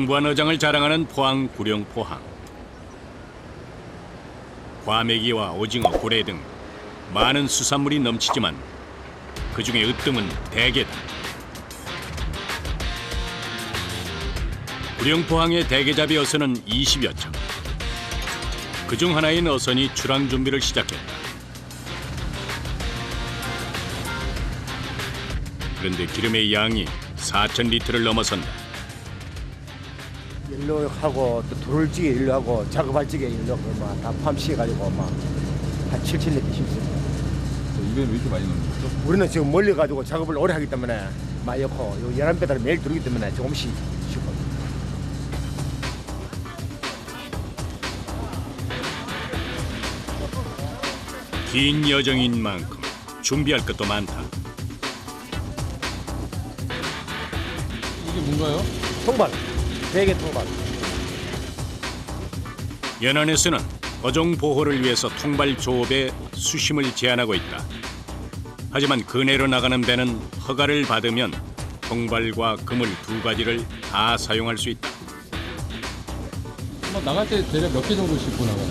풍부한 어장을 자랑하는 포항 구룡포항. 과메기와 오징어, 고래 등 많은 수산물이 넘치지만 그 중에 으뜸은 대게다. 구룡포항의 대게잡이 어선은 20여 척. 그중 하나인 어선이 출항 준비를 시작했다. 그런데 기름의 양이 4,000리터를 넘어선다. 일로 하고 또 돌을 찌개 일로 하고 작업할 찌개 일로 막다 포함시켜가지고 막한 7,000리터 심습니다. 이게 왜 이렇게 많이 넣는 거죠? 우리는 지금 멀리 가지고 작업을 오래 하기 때문에 많이 넣고 요 11배달을 매일 들어오기 때문에 조금씩 싣고. 긴 여정인 만큼 준비할 것도 많다. 이게 뭔가요? 통발, 대게 통발. 연안에서는 어종 보호를 위해서 통발 조업에 수심을 제한하고 있다. 하지만 근해로 나가는 배는 허가를 받으면 통발과 그물 두 가지를 다 사용할 수 있다. 한번 나갈 때 대략 몇 개 정도 싣고 나가요?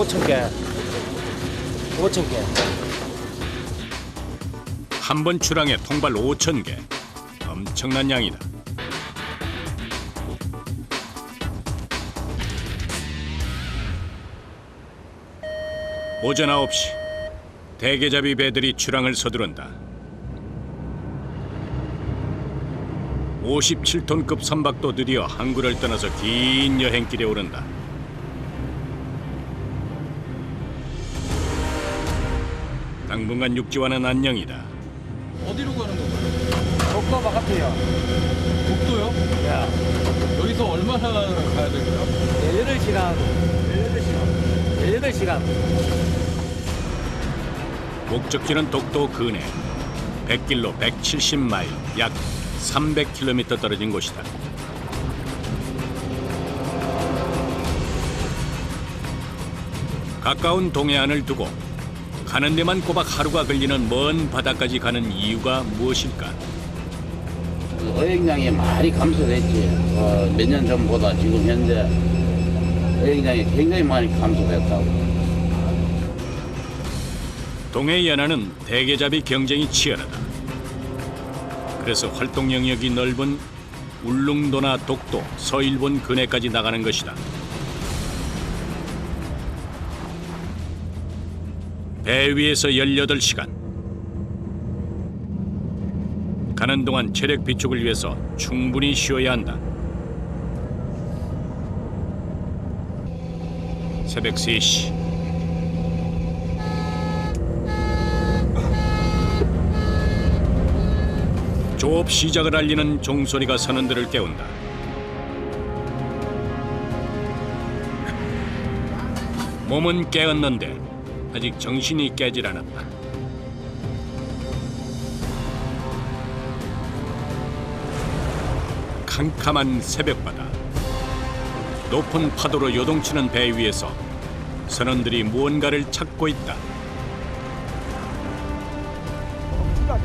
5,000개. 5,000개. 한 번 출항에 통발 5,000개. 엄청난 양이다. 오전 9시 대게잡이 배들이 출항을 서두른다. 57톤급 선박도 드디어 항구를 떠나서 긴 여행길에 오른다. 당분간 육지와는 안녕이다. 어디로 가는 건가요? 독도 바깥에요. 독도요? 야, 여기서 얼마나 가야 될까요? 18시간. 18시간. 목적지는 독도 근해 100길로 170마일, 약 300km 떨어진 곳이다. 가까운 동해안을 두고 가는 데만 꼬박 하루가 걸리는 먼 바다까지 가는 이유가 무엇일까? 어획량이 많이 감소됐지. 몇 년 전보다 지금 현재 어획량이 굉장히 많이 감소됐다고. 동해 연안은 대게잡이 경쟁이 치열하다. 그래서 활동 영역이 넓은 울릉도나 독도, 서일본 근해까지 나가는 것이다. 배 위에서 18시간. 가는 동안 체력 비축을 위해서 충분히 쉬어야 한다. 새벽 3시. 조업 시작을 알리는 종소리가 선원들을 깨운다. 몸은 깨었는데 아직 정신이 깨질 않았다. 캄캄한 새벽바다. 높은 파도로 요동치는 배 위에서 선원들이 무언가를 찾고 있다.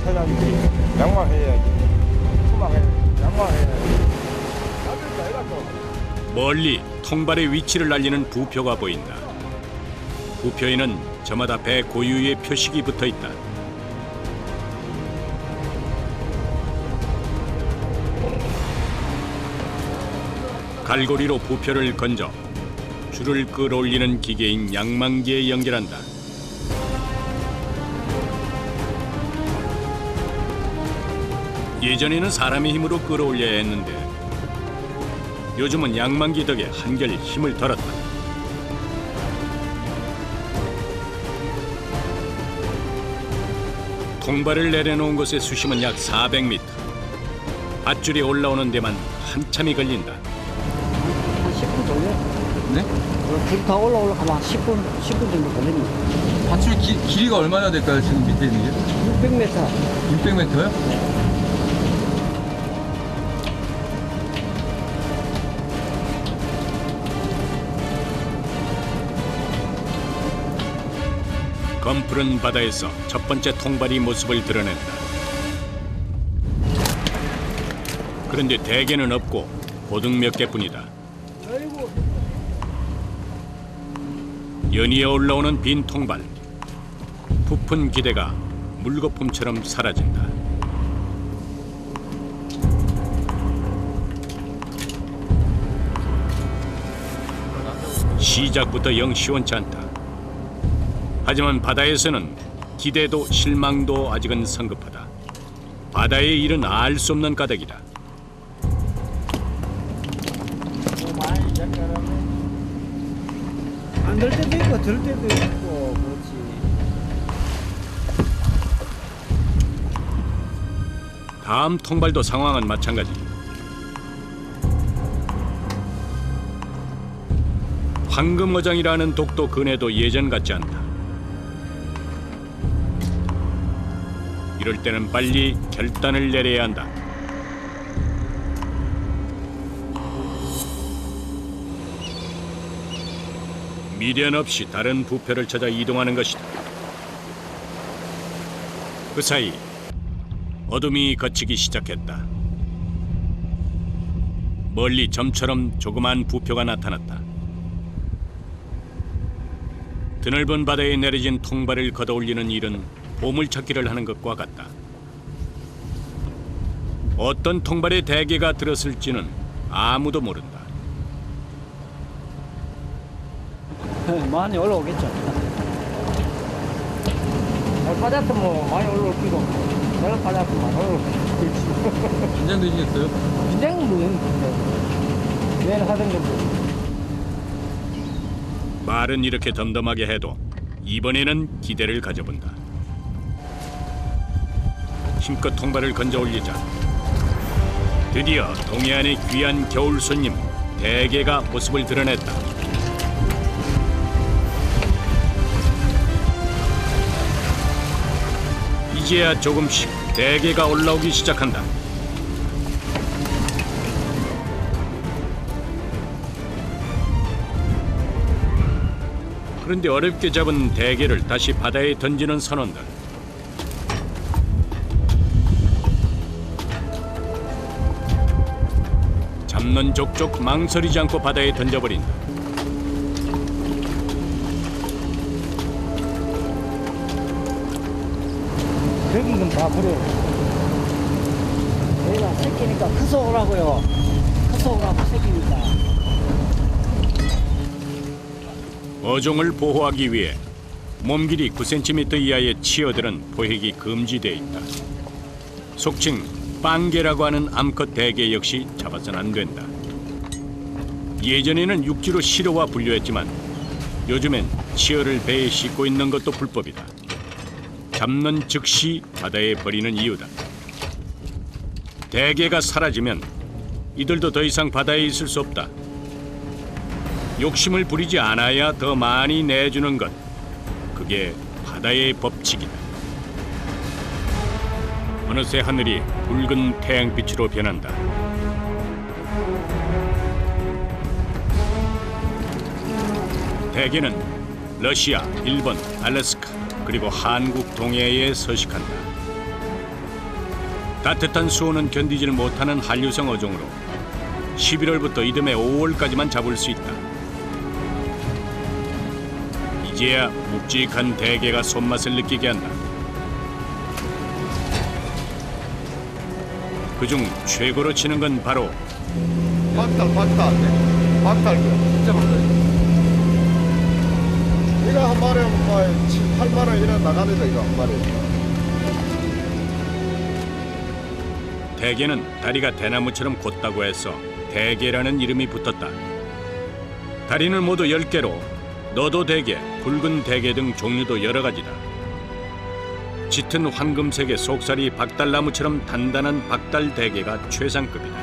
찾아야지. 양화해야지. 수막해야지. 양화해야지. 멀리 통발의 위치를 알리는 부표가 보인다. 부표에는 저마다 배 고유의 표식이 붙어 있다. 갈고리로 부표를 건져 줄을 끌어올리는 기계인 양망기에 연결한다. 예전에는 사람의 힘으로 끌어올려야 했는데 요즘은 양망기 덕에 한결 힘을 덜었다. 통발을 내려놓은 곳의 수심은 약 400m. 밧줄이 올라오는 데만 한참이 걸린다. 한 10분 정도? 네? 불타 올라오려면 한 10분 정도 걸립니다. 밧줄 길이가 얼마나 될까요? 지금 밑에 있는 게? 600m. 600m요? 검푸른 바다에서 첫 번째 통발이 모습을 드러낸다. 그런데 대게는 없고 고등 몇 개뿐이다. 연이어 올라오는 빈 통발. 부푼 기대가 물거품처럼 사라진다. 시작부터 영 시원치 않다. 하지만 바다에서는 기대도 실망도 아직은 성급하다. 바다의 일은 알 수 없는 까닭이다. 안 들 때도 있고 들 때도 있고 그렇지. 다음 통발도 상황은 마찬가지. 황금어장이라는 독도 근해도 예전 같지 않다. 이럴 때는 빨리 결단을 내려야 한다. 미련 없이 다른 부표를 찾아 이동하는 것이다. 그 사이 어둠이 걷히기 시작했다. 멀리 점처럼 조그만 부표가 나타났다. 드넓은 바다에 내려진 통발을 걷어올리는 일은 보물찾기를 하는 것과 같다. 어떤 통발의 대게가 들었을지는 아무도 모른다. 많이 올라오겠죠. 바다도 뭐 많이 올라올 끼고, 저런 바다도 많이 올라올 끼고. 긴장되시겠어요? 긴장은 뭐, 왜는 하던 건데. 말은 이렇게 덤덤하게 해도 이번에는 기대를 가져본다. 힘껏 통발을 건져 올리자 드디어 동해안의 귀한 겨울 손님 대게가 모습을 드러냈다. 이제야 조금씩 대게가 올라오기 시작한다. 그런데 어렵게 잡은 대게를 다시 바다에 던지는 선원들. 잡는 족족 망설이지 않고 바다에 던져버린다. 여기 좀 봐버려. 얘가 새끼니까 커서 오라고요. 커서 오라고 새끼니까. 어종을 보호하기 위해 몸길이 9cm 이하의 치어들은 포획이 금지되어 있다. 속칭 빵개라고 하는 암컷 대게 역시 잡아서는 안 된다. 예전에는 육지로 시로와 분류했지만 요즘엔 치어를 배에 싣고 있는 것도 불법이다. 잡는 즉시 바다에 버리는 이유다. 대게가 사라지면 이들도 더 이상 바다에 있을 수 없다. 욕심을 부리지 않아야 더 많이 내주는 것. 그게 바다의 법칙이다. 어느새 하늘이 붉은 태양빛으로 변한다. 대게는 러시아, 일본, 알래스카 그리고 한국 동해에 서식한다. 따뜻한 수온은 견디질 못하는 한류성 어종으로 11월부터 이듬해 5월까지만 잡을 수 있다. 이제야 묵직한 대게가 손맛을 느끼게 한다. 그중 최고로 치는 건 바로 박달 진짜 박달. 이거 한 마리에 뭐 7, 8만 원 이래 나가는데 이거 한 마리에. 대게는 다리가 대나무처럼 곧다고 해서 대게라는 이름이 붙었다. 다리는 모두 10개로 너도 대게, 붉은 대게 등 종류도 여러 가지다. 짙은 황금색의 속살이 박달나무처럼 단단한 박달 대게가 최상급이다.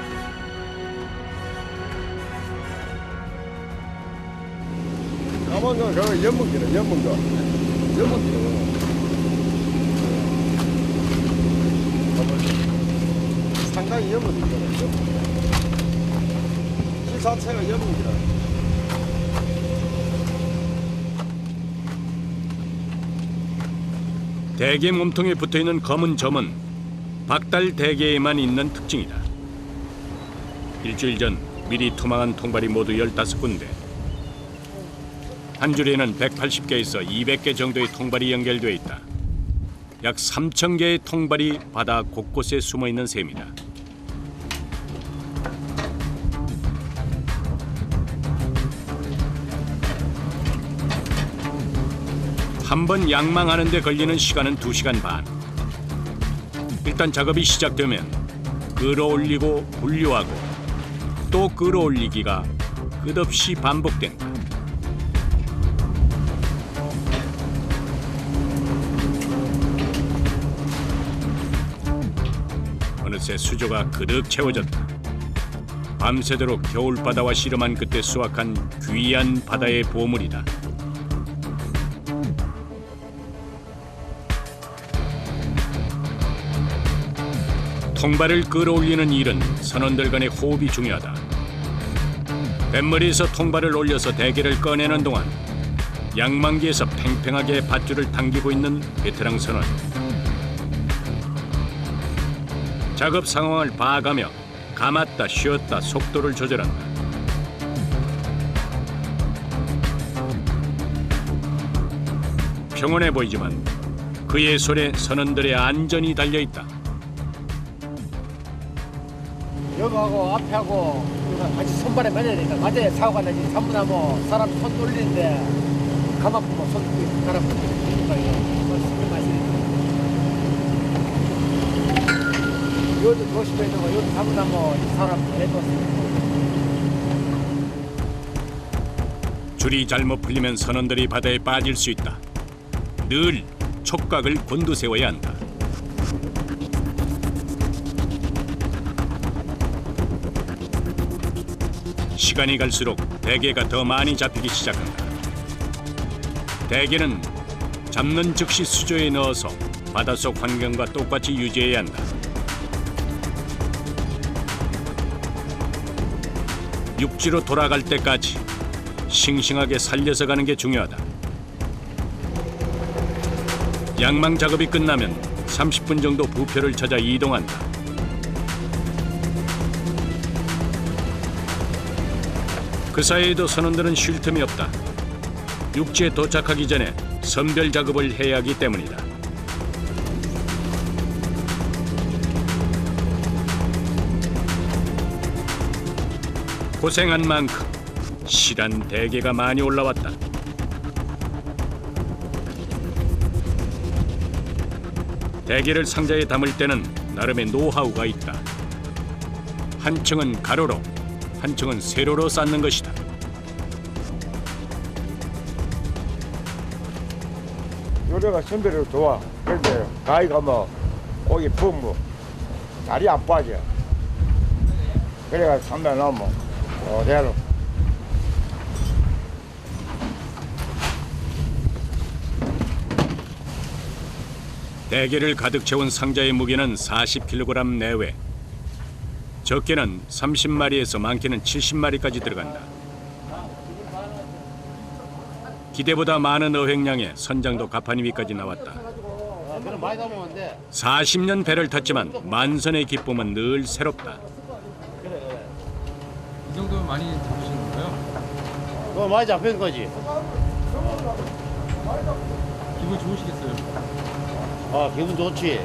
까만 건 그거 연문기네, 연문 거. 연문기. 상당히 연문기네. 시 자체가 연문기라. 대게 몸통에 붙어있는 검은 점은 박달 대게에만 있는 특징이다. 일주일 전 미리 투망한 통발이 모두 15군데. 한 줄에는 180개에서 200개 정도의 통발이 연결되어 있다. 약 3,000개의 통발이 바다 곳곳에 숨어 있는 셈이다. 한 번 양망하는 데 걸리는 시간은 2시간 반. 일단 작업이 시작되면 끌어올리고 분류하고 또 끌어올리기가 끝없이 반복된다. 어느새 수조가 그득 채워졌다. 밤새도록 겨울바다와 씨름한 끝에 수확한 귀한 바다의 보물이다. 통발을 끌어올리는 일은 선원들 간의 호흡이 중요하다. 뱃머리에서 통발을 올려서 대게를 꺼내는 동안 양망기에서 팽팽하게 밧줄을 당기고 있는 베테랑 선원. 작업 상황을 봐가며 감았다 쉬었다 속도를 조절한다. 평온해 보이지만 그의 손에 선원들의 안전이 달려있다. 여기하고 앞에하고 이거 같이 손발에 매려야 되니까 맞아야 사고가 나지. 전부 다 뭐 사람 손 돌리는데 가만 보면 손 갈아 붙으니까 이거 신경 마시니까. 여기도 조심해야 되고 여기 전부 다 뭐 사람 해뒀으니까. 줄이 잘못 풀리면 선원들이 바다에 빠질 수 있다. 늘 촉각을 곤두세워야 한다. 시간이 갈수록 대게가 더 많이 잡히기 시작한다. 대게는 잡는 즉시 수조에 넣어서 바닷속 환경과 똑같이 유지해야 한다. 육지로 돌아갈 때까지 싱싱하게 살려서 가는 게 중요하다. 양망 작업이 끝나면 30분 정도 부표를 찾아 이동한다. 그 사이에도 선원들은 쉴 틈이 없다. 육지에 도착하기 전에 선별 작업을 해야 하기 때문이다. 고생한 만큼 실한 대게가 많이 올라왔다. 대게를 상자에 담을 때는 나름의 노하우가 있다. 한 층은 가로로, 한 층은 세로로 쌓는 것이다. 요래가 선별을 좋아. 그런데 가위가 뭐 고기 푹 다리 안 빠져. 그래가 선별 넣으면 그대로. 대게를 가득 채운 상자의 무게는 40kg 내외. 적게는 30마리에서 많게는 70마리까지 들어간다. 기대보다 많은 어획량에 선장도 가판이 위까지 나왔다. 40년 배를 탔지만 만선의 기쁨은 늘 새롭다. 이 정도면 많이 잡으시는 거예요? 그거 많이 잡힌 거지. 기분 좋으시겠어요? 아, 기분 좋지.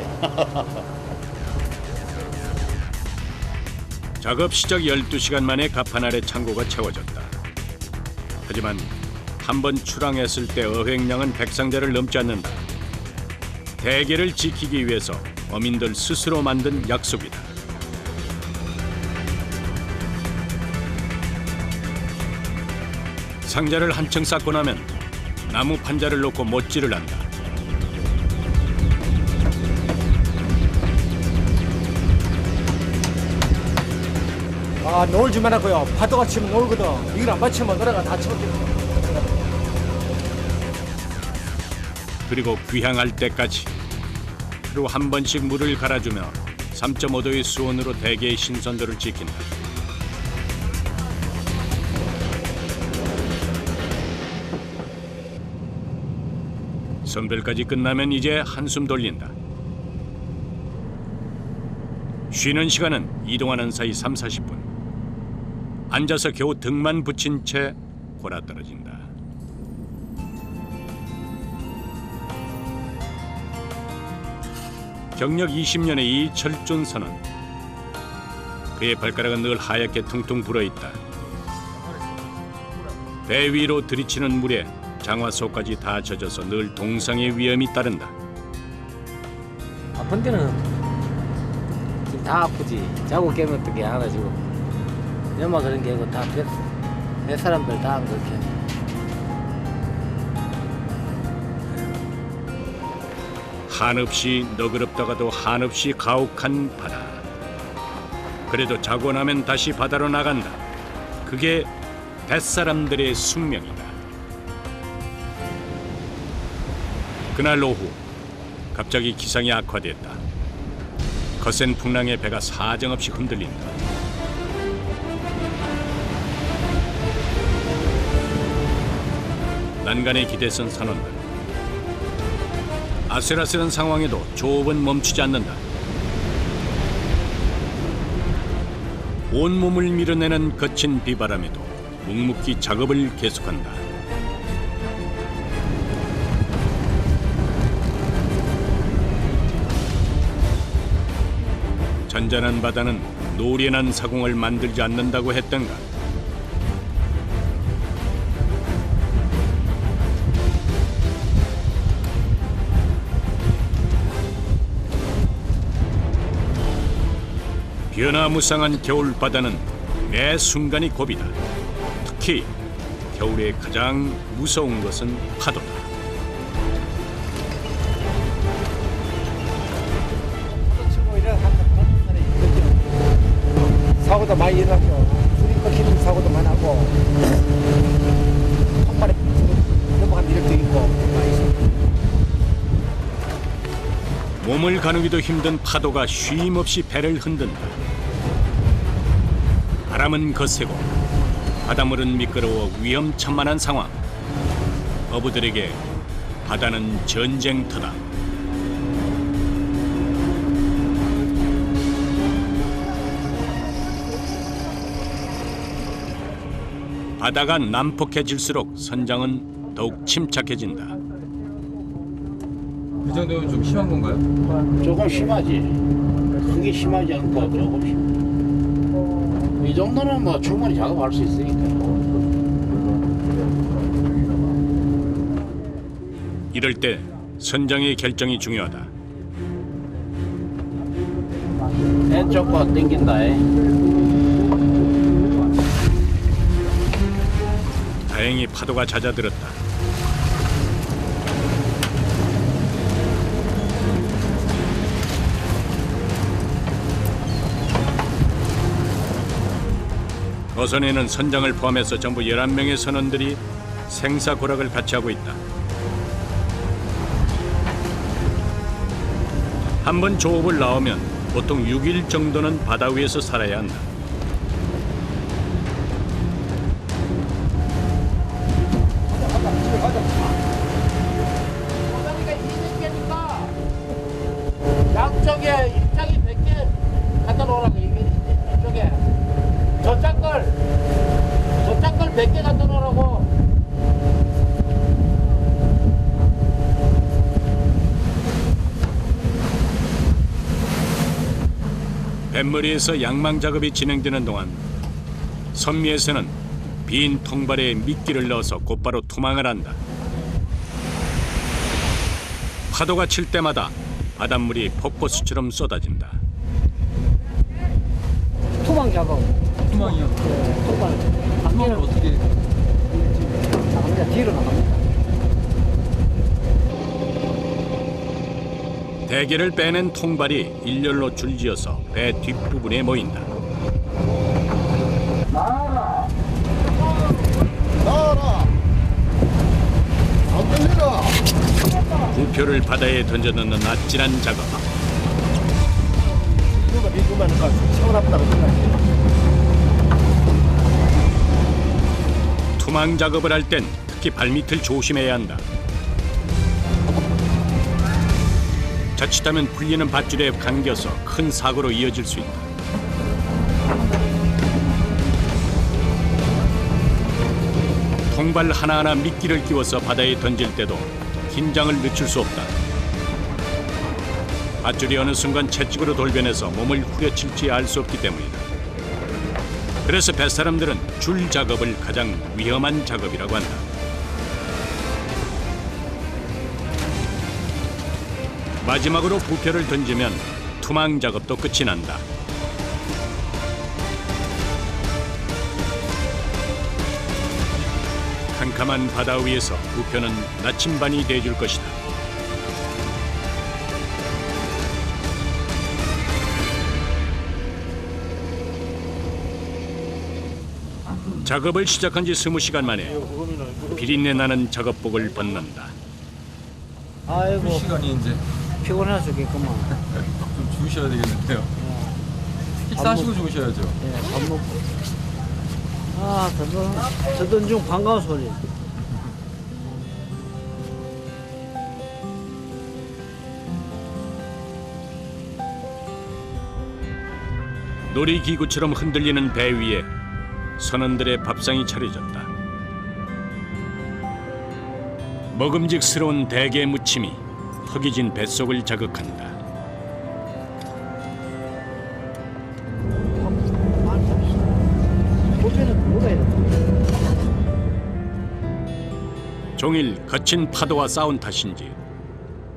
작업 시작 12시간 만에 가판 아래 창고가 채워졌다. 하지만 한 번 출항했을 때 어획량은 100상자를 넘지 않는다. 대게를 지키기 위해서 어민들 스스로 만든 약속이다. 상자를 한층 쌓고 나면 나무 판자를 놓고 못질을 한다. 아, 놀지 말라고요. 파도가 치면 놀거든. 이걸 안 받치면 노래가 다 치면 그리고 귀향할 때까지 하루 한 번씩 물을 갈아주며 3.5도의 수온으로 대게의 신선도를 지킨다. 선별까지 끝나면 이제 한숨 돌린다. 쉬는 시간은 이동하는 사이 3, 40분. 앉아서 겨우 등만 붙인 채 골아떨어진다. 경력 20년의 이철준 선원. 그의 발가락은 늘 하얗게 퉁퉁 불어있다. 배 위로 들이치는 물에 장화 속까지 다 젖어서 늘 동상의 위험이 따른다. 아픈 데는 지금 다 아프지. 자고 깨면 어떻게 하나 지금. 연마 그런 게 아니고 다 배 사람들 다 그렇게. 한없이 너그럽다가도 한없이 가혹한 바다. 그래도 자고 나면 다시 바다로 나간다. 그게 뱃사람들의 숙명이다. 그날 오후 갑자기 기상이 악화됐다. 거센 풍랑에 배가 사정없이 흔들린다. 난간에 기대선 선원들. 아슬아슬한 상황에도 조업은 멈추지 않는다. 온몸을 밀어내는 거친 비바람에도 묵묵히 작업을 계속한다. 잔잔한 바다는 노련한 사공을 만들지 않는다고 했던가. 변화무쌍한 겨울 바다는 매 순간이 고비다. 특히 겨울에 가장 무서운 것은 파도다. 사고도 많이 일어나고 줄이 끊기는 사고도 많이 하고 한 마리 넘어간 일도 있고 많이 있어요. 몸을 가누기도 힘든 파도가 쉼없이 배를 흔든다. 바람은 거세고 바닷물은 미끄러워 위험천만한 상황. 어부들에게 바다는 전쟁터다. 바다가 난폭해질수록 선장은 더욱 침착해진다. 이 정도면 좀 심한 건가요? 조금 심하지. 크게 심하지 않고 조금 심. 이 정도는 뭐 충분히 작업할 수 있으니까. 이럴 때 선장의 결정이 중요하다. 왼쪽과 당긴다. 다행히 파도가 잦아들었다. 어선에는 선장을 포함해서 전부 11명의 선원들이 생사고락을 같이 하고 있다. 한 번 조업을 나오면 보통 6일 정도는 바다 위에서 살아야 한다. 양쪽에 입장이 100개 갖다 놓으라고 이쪽에 저짝 걸 100개 갖다 놓으라고. 뱃머리에서 양망 작업이 진행되는 동안 선미에서는 빈 통발에 미끼를 넣어서 곧바로 투망을 한다. 파도가 칠 때마다 바닷물이 폭포수처럼 쏟아진다. 투망 작업. 투망이요? 투망. 투망을 어떻게? 나갑니다. 뒤로 나갑니다. 대게를 빼낸 통발이 일렬로 줄지어서 배 뒷부분에 모인다. 나와라! 안 들리라! 부표를 바다에 던져넣는 아찔한 작업. 누가 미국만 가 시원하다고 생각해. 투망 작업을 할 땐 특히 발밑을 조심해야 한다. 자칫하면 풀리는 밧줄에 감겨서 큰 사고로 이어질 수 있다. 통발 하나하나 미끼를 끼워서 바다에 던질 때도 긴장을 늦출 수 없다. 밧줄이 어느 순간 채찍으로 돌변해서 몸을 후려칠지 알 수 없기 때문이다. 그래서 뱃사람들은 줄 작업을 가장 위험한 작업이라고 한다. 마지막으로 부표를 던지면 투망 작업도 끝이 난다. 캄캄한 바다 위에서 부표는 나침반이 돼줄 것이다. 작업을 시작한 지 20시간 만에 비린내 나는 작업복을 벗는다. 아이고 시간이 이제 피곤해 죽겠구만. 좀 주무셔야 되겠는데요. 식사하시고 주무셔야죠. 예, 밥 먹고. 아, 듣던 중 반가운 소리. 놀이기구처럼 흔들리는 배 위에 선원들의 밥상이 차려졌다. 먹음직스러운 대게 무침이 허기진 뱃속을 자극한다. 고기는 뭐가 이래? 종일 거친 파도와 싸운 탓인지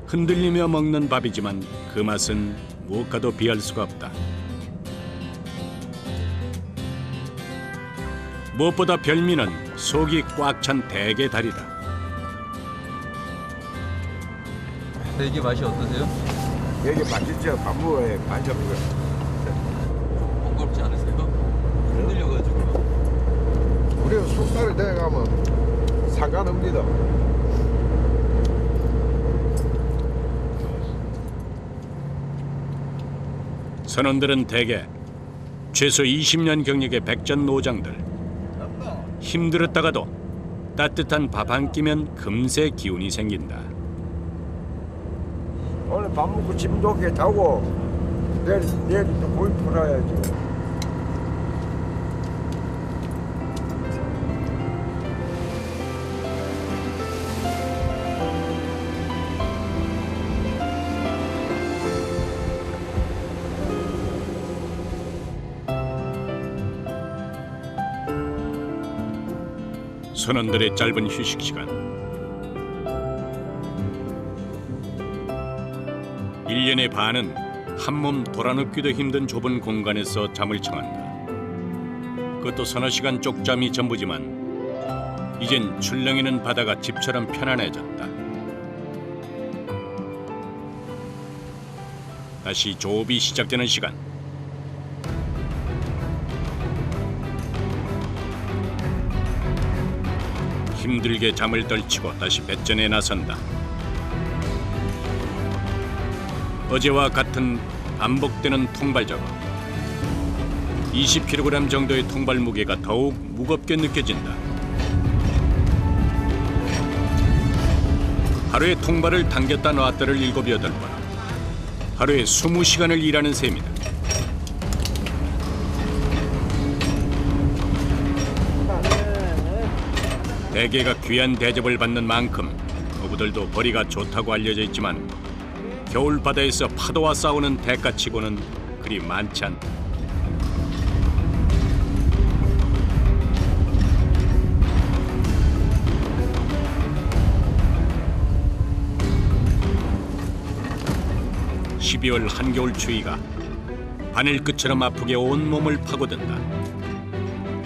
흔들리며 먹는 밥이지만 그 맛은 무엇과도 비할 수가 없다. 무엇보다 별미는 속이 꽉 찬 대게 다리다. 대게 맛이 어떠세요? 여기 맛있죠? 밥 먹어야 반찬 먹어요. 번거롭지 않으세요? 흔들려가지고. 우리가 숙달을 내가면 상관없니다. 선원들은 대개 최소 20년 경력의 백전 노장들. 힘들었다가도 따뜻한 밥 한 끼면 금세 기운이 생긴다. 오늘 밥 먹고 집 좋게 자고 내일 또 고기 풀어야지. 선원들의 짧은 휴식 시간. 1년의 반은 한몸 돌아눕기도 힘든 좁은 공간에서 잠을 청한다. 그것도 서너 시간 쪽잠이 전부지만 이젠 출렁이는 바다가 집처럼 편안해졌다. 다시 조업이 시작되는 시간. 힘들게 잠을 떨치고 다시 배전에 나선다. 어제와 같은 반복되는 통발 작업. 20kg 정도의 통발 무게가 더욱 무겁게 느껴진다. 하루에 통발을 당겼다 놨다를 7, 8번. 하루에 20시간을 일하는 셈이다. 대게가 귀한 대접을 받는 만큼 어부들도 벌이가 좋다고 알려져 있지만 겨울 바다에서 파도와 싸우는 대가치고는 그리 많지 않다. (12월) 한겨울 추위가 바늘끝처럼 아프게 온몸을 파고든다.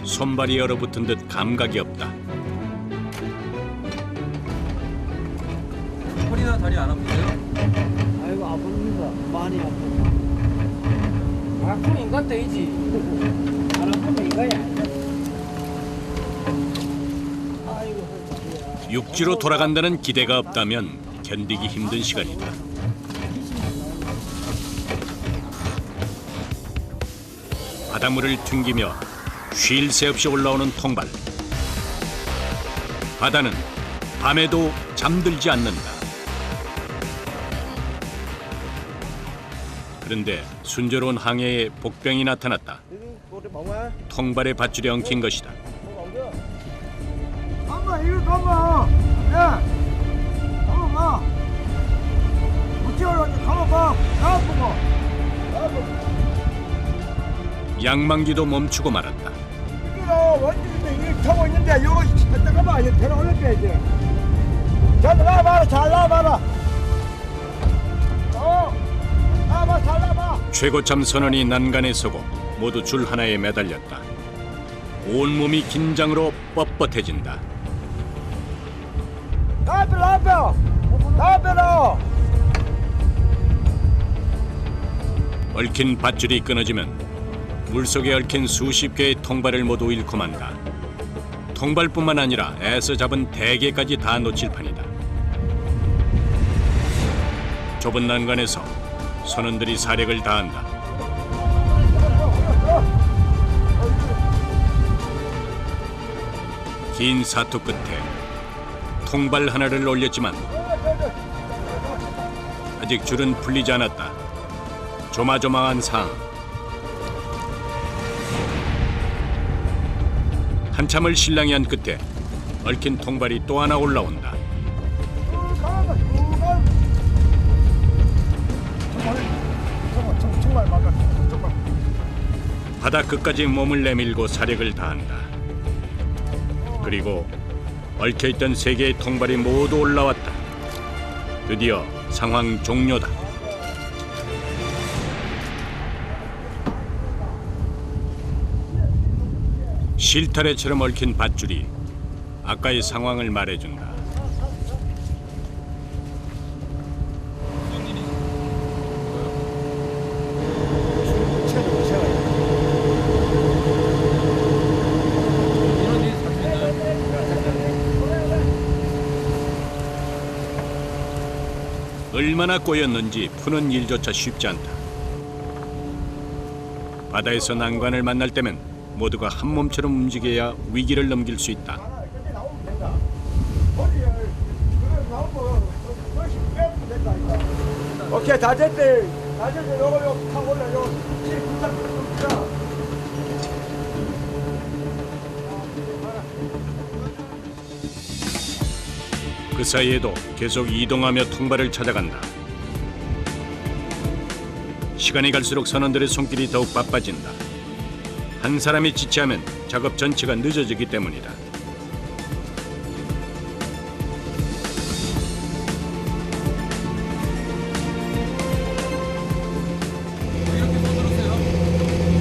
손발이 얼어붙은 듯 감각이 없다. 허리나 다리 안 아프세요? 아이고 아픕니다. 많이 아프다. 아프면 인간 되지. 안 아프면 인간이 아니야. 아이고. 육지로 돌아간다는 기대가 없다면 견디기 힘든 시간이다. 바닷물을 튕기며 쉴 새 없이 올라오는 통발. 바다는 밤에도 잠들지 않는다. 그런데 순조로운 항해에 복병이 나타났다. 통발의 밧줄에 엉킨 것이다. 가만. 예. 가만 가. 어찌 올라지? 가만 가. 나보고. 양만기도 멈추고 말았다. 원주민이 일 타고 있는데 여기 잠깐만 여기 데려 올려줘야 돼. 잘 나와봐라. 잘 나와봐라. 나와봐. 잘 나와봐. 최고참 선원이 난간에 서고 모두 줄 하나에 매달렸다. 온몸이 긴장으로 뻣뻣해진다. 나와봐. 얽힌 밧줄이 끊어지면 물속에 얽힌 수십 개의 통발을 모두 잃고 만다. 통발뿐만 아니라 애써 잡은 대게까지 다 놓칠 판이다. 좁은 난간에서 선원들이 사력을 다한다. 긴 사투 끝에 통발 하나를 올렸지만 아직 줄은 풀리지 않았다. 조마조마한 상황. 한참을 실랑이 한 끝에 얽힌 통발이 또 하나 올라온다. 바닥 끝까지 몸을 내밀고 사력을 다한다. 그리고 얽혀있던 세 개의 통발이 모두 올라왔다. 드디어 상황 종료다. 실타래처럼 얽힌 밧줄이 아까의 상황을 말해준다. 이런 일이 자주 있나요? 얼마나 꼬였는지 푸는 일조차 쉽지 않다. 바다에서 난관을 만날 때면 모두가 한 몸처럼 움직여야 위기를 넘길 수 있다. 오케이 다 됐대. 요거 타고 올라. 그 사이에도 계속 이동하며 통발을 찾아간다. 시간이 갈수록 선원들의 손길이 더욱 바빠진다. 한 사람이 지체하면 작업 전체가 늦어지기 때문이다.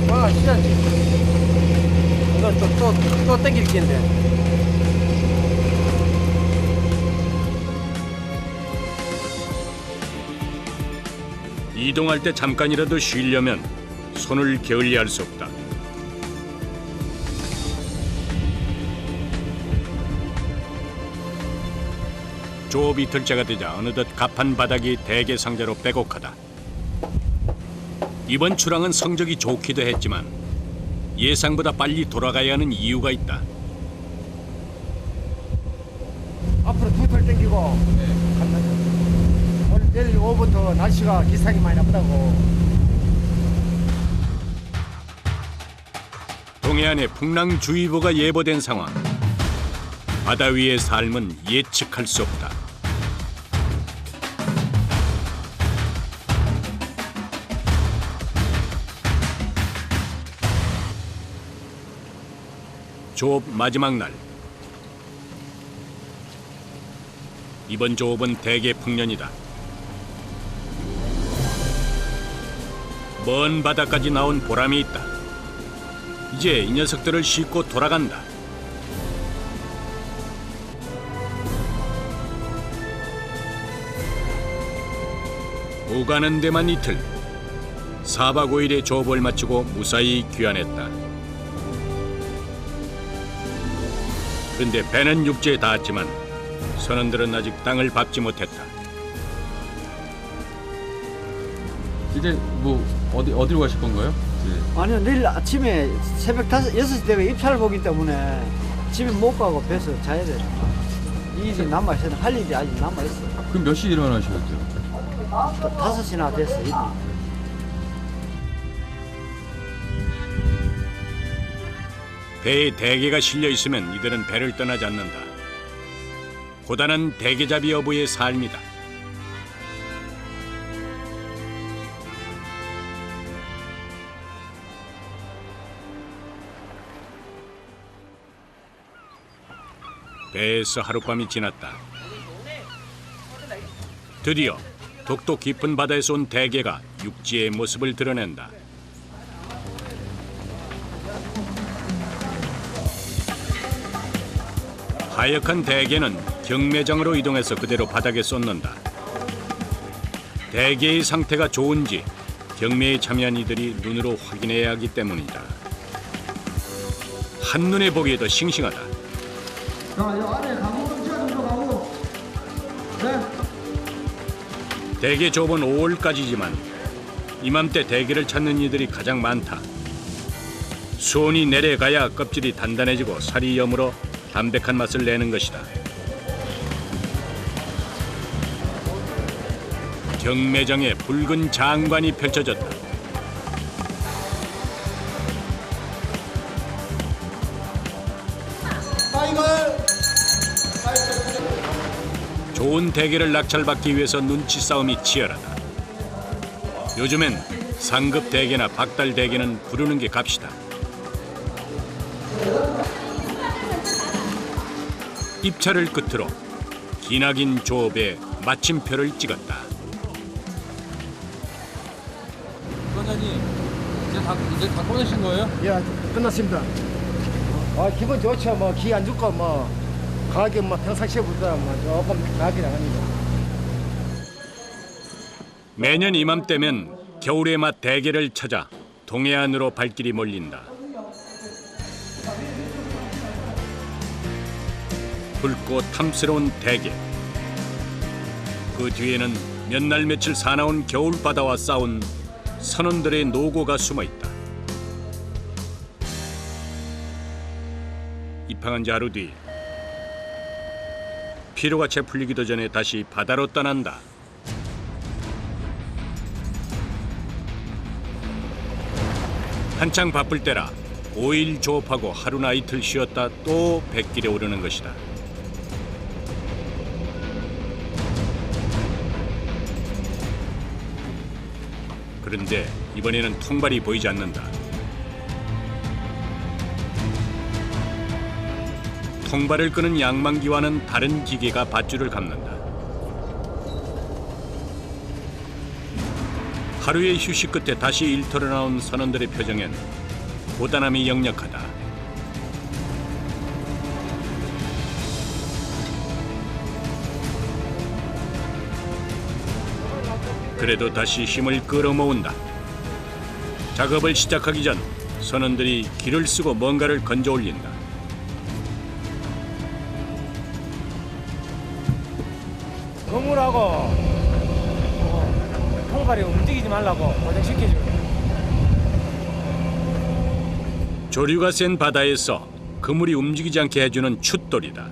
와, 진짜. 이거 또 땡길 낀데. 이동할 때 잠깐이라도 쉬려면 손을 게을리할 수 없다. 조업 이틀째가 되자 어느덧 갑판 바닥이 대게 상자로 빼곡하다. 이번 출항은 성적이 좋기도 했지만 예상보다 빨리 돌아가야 하는 이유가 있다. 앞으로 두틀 땡기고. 오늘 내일 오후부터 날씨가 기상이 많이 나쁘다고. 동해안에 풍랑주의보가 예보된 상황. 바다 위의 삶은 예측할 수 없다. 조업 마지막 날. 이번 조업은 대개 풍년이다. 먼 바다까지 나온 보람이 있다. 이제 이 녀석들을 싣고 돌아간다. 오가는 데만 이틀. 4박 5일의 조업을 마치고 무사히 귀환했다. 그런데 배는 육지에 닿았지만 선원들은 아직 땅을 밟지 못했다. 이제 뭐 어디로 가실 건가요? 이제 아니요, 내일 아침에 새벽 6시 되고 입찰 보기 때문에 집에 못 가고 배서 자야 돼. 이 일이 남아있어. 할 일이 아직 남아있어. 그럼 몇 시에 일어나셔야죠? 5시나 됐어, 이미. 배에 대게가 실려 있으면 이들은 배를 떠나지 않는다. 고단한 대게잡이 여부의 삶이다. 배에서 하룻밤이 지났다. 드디어 독도 깊은 바다에서 온 대게가 육지의 모습을 드러낸다. 하역한 대게는 경매장으로 이동해서 그대로 바닥에 쏟는다. 대게의 상태가 좋은지 경매에 참여한 이들이 눈으로 확인해야 하기 때문이다. 한눈에 보기에도 싱싱하다. 대게 조업은 5월까지지만 이맘때 대게를 찾는 이들이 가장 많다. 수온이 내려가야 껍질이 단단해지고 살이 여물어 담백한 맛을 내는 것이다. 경매장에 붉은 장관이 펼쳐졌다. 좋은 대게를 낙찰받기 위해서 눈치 싸움이 치열하다. 요즘엔 상급 대게나 박달 대게는 부르는 게 값이다. 입찰을 끝으로 기나긴 조업에 마침표를 찍었다. 부관장님 이제 다 꺼내신 거예요? 예, 끝났습니다. 기분 좋죠. 뭐 기 안 죽고 뭐 가격 뭐 평상시보다 뭐 조금 나게 나갑니다. 매년 이맘때면 겨울의 맛 대게를 찾아 동해안으로 발길이 몰린다. 붉고 탐스러운 대게. 그 뒤에는 몇 날 며칠 사나운 겨울 바다와 싸운 선원들의 노고가 숨어 있다. 입항한 지 하루 뒤 피로가 채 풀리기도 전에 다시 바다로 떠난다. 한창 바쁠 때라 5일 조업하고 하루나 이틀 쉬었다 또 뱃길에 오르는 것이다. 그런데 이번에는 통발이 보이지 않는다. 통발을 끄는 양만기와는 다른 기계가 밧줄을 감는다. 하루의 휴식 끝에 다시 일터로 나온 선원들의 표정엔 고단함이 역력하다. 그래도 다시 힘을 끌어모은다. 작업을 시작하기 전 선원들이 기를 쓰고 뭔가를 건져 올린다. 그물하고 통발이 움직이지 말라고 고정시켜줘요. 조류가 센 바다에서 그물이 움직이지 않게 해주는 춧돌이다.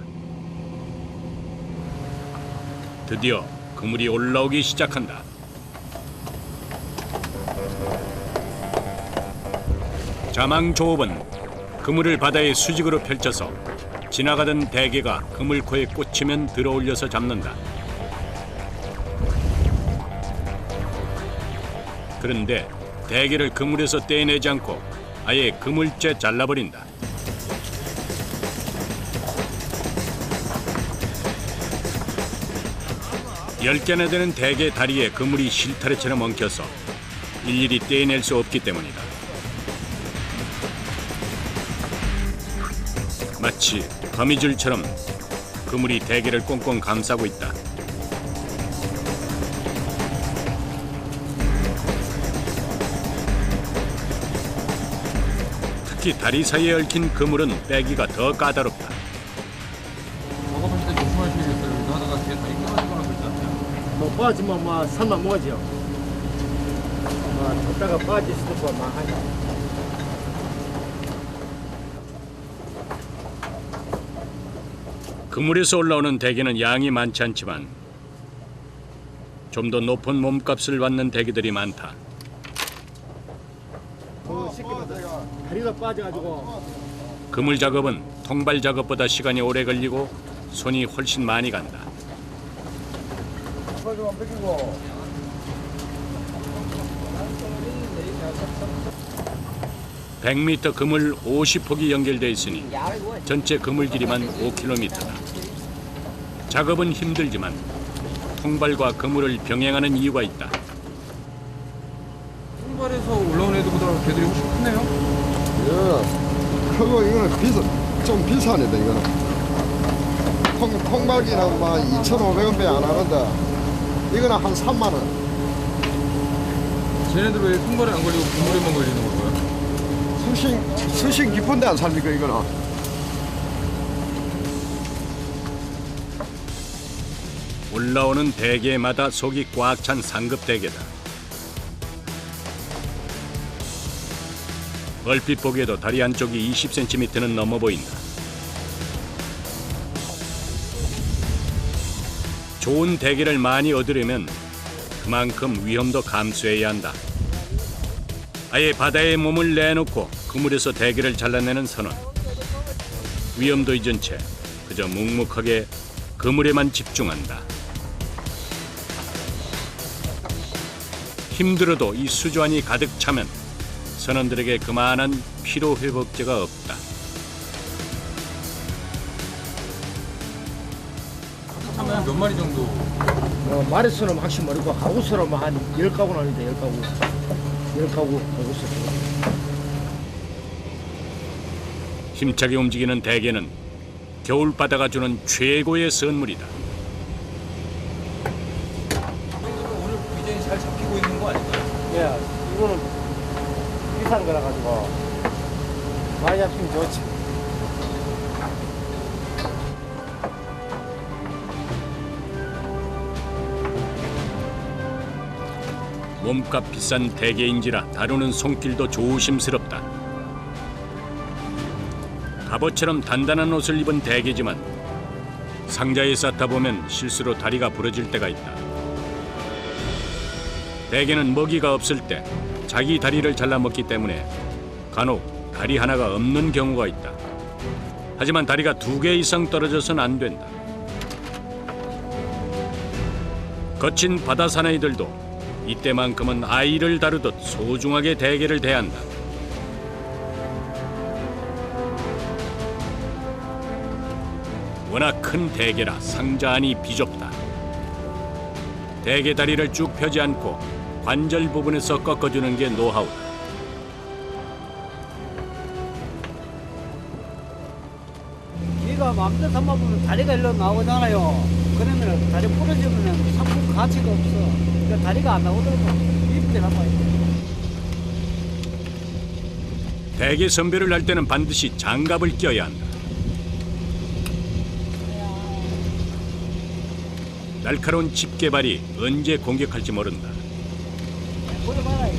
드디어 그물이 올라오기 시작한다. 자망 조업은 그물을 바다에 수직으로 펼쳐서 지나가던 대게가 그물코에 꽂히면 들어올려서 잡는다. 그런데 대게를 그물에서 떼내지 않고 아예 그물째 잘라버린다. 열 개나 되는 대게 다리에 그물이 실타래처럼 엉켜서 일일이 떼낼 수 없기 때문이다. 마치 거미줄처럼 그물이 대게를 꽁꽁 감싸고 있다. 특히 다리 사이에 얽힌 그물은 빼기가 더 까다롭다. 작업하실 때 조심하셔야겠어요. 이거 하다가 뒤에 다리 끊어지거나 그러지 않나요? 뭐 빠지면 뭐 산만 뭐죠. 뭐 뒀다가 빠질 수도 있고 막 하죠. 그물에서 올라오는 대게는 양이 많지 않지만 좀 더 높은 몸값을 받는 대게들이 많다. 다리가 빠져가지고 그물 작업은 통발 작업보다 시간이 오래 걸리고 손이 훨씬 많이 간다. 그거 좀 먹이고. 100m 그물 50폭이 연결돼 있으니 전체 그물 길이만 5km다. 작업은 힘들지만 통발과 그물을 병행하는 이유가 있다. 통발에서 올라온 애들보다 개들이 훨씬 크네요. 크고 이거는 좀 비싸네 이거는. 통발기는 막 2,500원밖에 안 하는데 이거는 한 3만 원. 쟤네들 왜 통발에 안 걸리고 그물에만 걸리는 걸까요? 수심 깊은 데 안 삽니까 이거는. 올라오는 대게마다 속이 꽉 찬 상급 대게다. 얼핏 보기에도 다리 한쪽이 20cm는 넘어 보인다. 좋은 대게를 많이 얻으려면 그만큼 위험도 감수해야 한다. 아예 바다에 몸을 내놓고 그물에서 대게를 잘라내는 선원. 위험도 잊은 채 그저 묵묵하게 그물에만 집중한다. 힘들어도 이 수조안이 가득 차면 선원들에게 그만한 피로 회복제가 없다. 하면 몇 마리 정도? 마리수는 확실히 모르고 가구수는 한 10가구 나는데 10가구 가구수. 힘차게 움직이는 대게는 겨울바다가 주는 최고의 선물이다. 오늘 굉장히 잘 잡히고 있는 거 아닌가요? 예, 이거는 비싼 거라 가지고 많이 잡히면 좋지. 몸값 비싼 대게인지라 다루는 손길도 조심스럽다. 갑옷처럼 단단한 옷을 입은 대게지만 상자에 쌓다 보면 실수로 다리가 부러질 때가 있다. 대게는 먹이가 없을 때 자기 다리를 잘라 먹기 때문에 간혹 다리 하나가 없는 경우가 있다. 하지만 다리가 2개 이상 떨어져서는 안 된다. 거친 바다 사나이들도 이때만큼은 아이를 다루듯 소중하게 대게를 대한다. 워낙 큰 대게라 상자 안이 비좁다. 대게 다리를 쭉 펴지 않고 관절 부분에서 꺾어주는 게 노하우다. 얘가 마음대로 담아보면 다리가 일로 나오잖아요. 그러면 다리 부러지면 상품 가치가 없어. 그러니까 다리가 안 나오더라고. 이쁘게 담아야 돼. 대게 선별을 할 때는 반드시 장갑을 껴야 한다. 날카로운 집게발이 언제 공격할지 모른다. 보여봐라.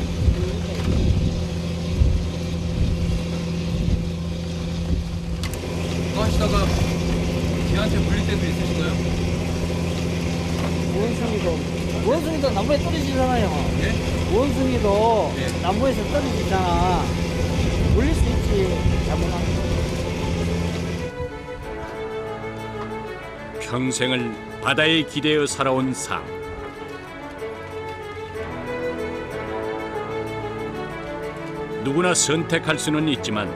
그거 하시다가 개한테 물릴 때도 있으신가요? 원숭이도 나무에 떨어지잖아요. 예? 원숭이도 예. 나무에서 떨어지잖아. 물릴 수 있지. 잘못하면. 평생을 바다에 기대어 살아온 삶. 누구나 선택할 수는 있지만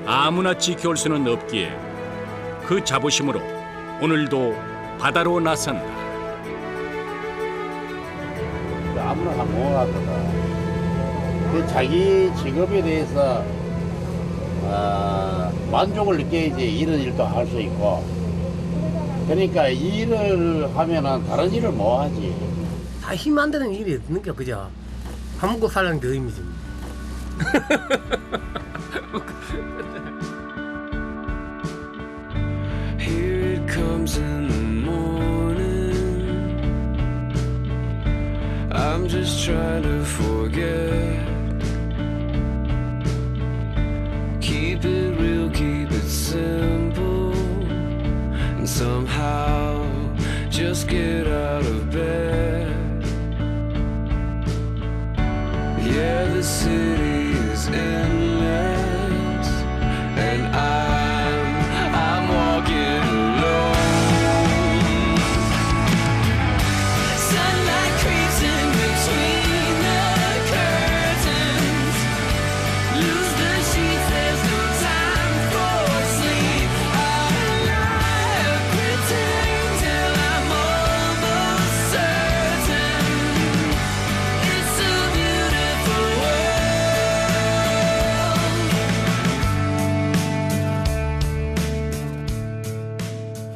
아무나 지켜올 수는 없기에 그 자부심으로 오늘도 바다로 나선다. 아무나 못 하거든. 그 자기 직업에 대해서 만족을 느껴야지 이런 일도 할 수 있고. 그러니까 이 일을 하면은 다른 일을 못 하지. 다 힘 안 되는 일이 없는 게 그죠? 밥 먹고 살라는 게 의미지. Here it comes in the morning. I'm just trying to forget.